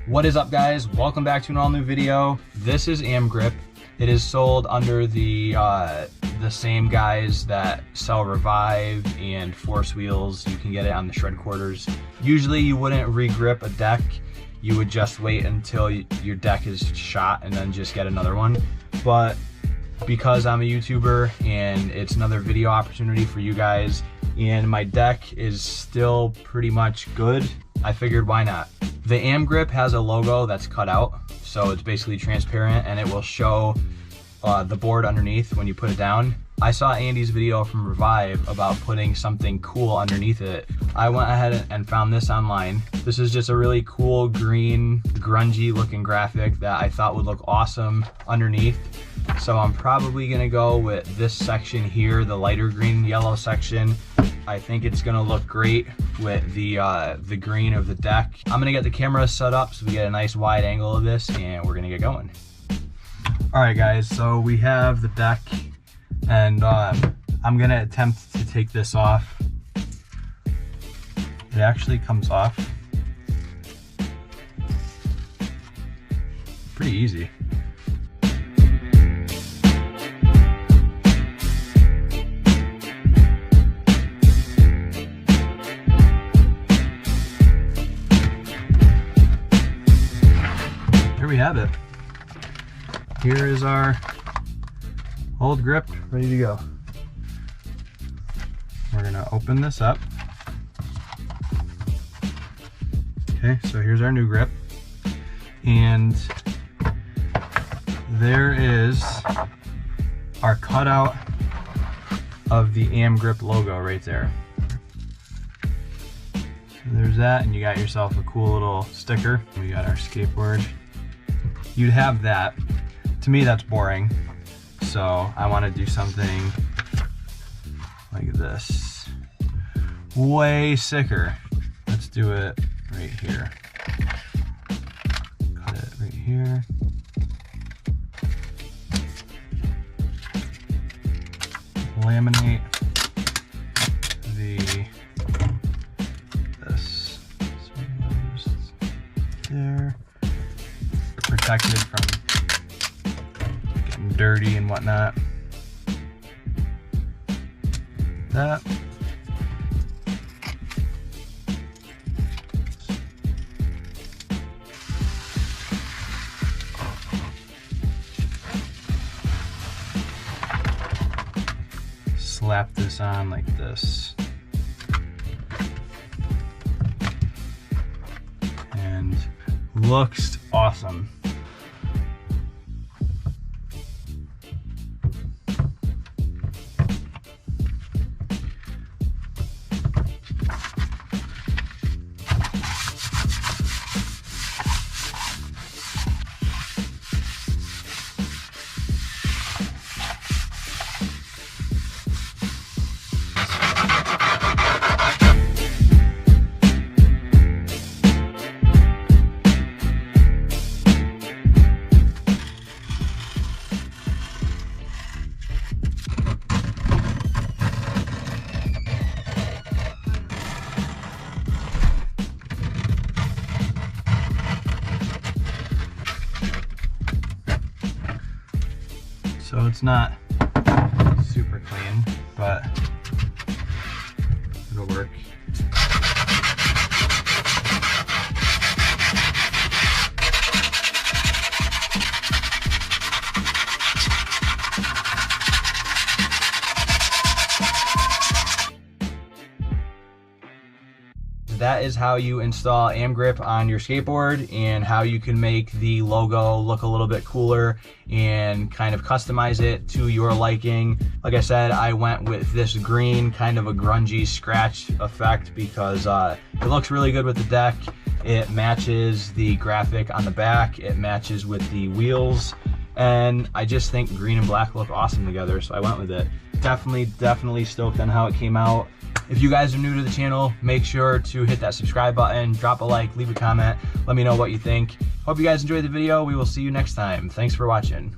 What is up, guys? Welcome back to an all new video. This is Amgrip. It is sold under the same guys that sell Revive and Force Wheels. You can get it on the shred quarters. Usually you wouldn't re-grip a deck. You would just wait until your deck is shot and then just get another one. But because I'm a YouTuber and it's another video opportunity for you guys, and my deck is still pretty much good, I figured why not. The Amgrip has a logo that's cut out, so it's basically transparent and it will show the board underneath when you put it down. I saw Andy's video from Revive about putting something cool underneath it. I went ahead and found this online. This is just a really cool green, grungy looking graphic that I thought would look awesome underneath. So I'm probably gonna go with this section here, the lighter green yellow section. I think it's gonna look great with the green of the deck. I'm gonna get the camera set up so we get a nice wide angle of this, and we're gonna get going. All right, guys, so we have the deck, and I'm gonna attempt to take this off. It actually comes off pretty easy. Here we have it. Here is our old grip ready to go. We're gonna open this up. Okay, so here's our new grip. And there is our cutout of the Amgrip logo right there. So there's that, and you got yourself a cool little sticker. We got our skateboard. You'd have that. To me, that's boring. So I want to do something like this. Way sicker. Let's do it right here. Cut it right here. Laminate this. So there. Protected from getting dirty and whatnot. That. Slap this on like this. And looks awesome. So it's not super clean, but it'll work. That is how you install Amgrip on your skateboard, and how you can make the logo look a little bit cooler and kind of customize it to your liking. Like I said, I went with this green, kind of a grungy scratch effect, because it looks really good with the deck. It matches the graphic on the back, it matches with the wheels, and I just think green and black look awesome together, so I went with it. Definitely stoked on how it came out. If you guys are new to the channel, make sure to hit that subscribe button, drop a like, leave a comment, let me know what you think. Hope you guys enjoyed the video. We will see you next time. Thanks for watching.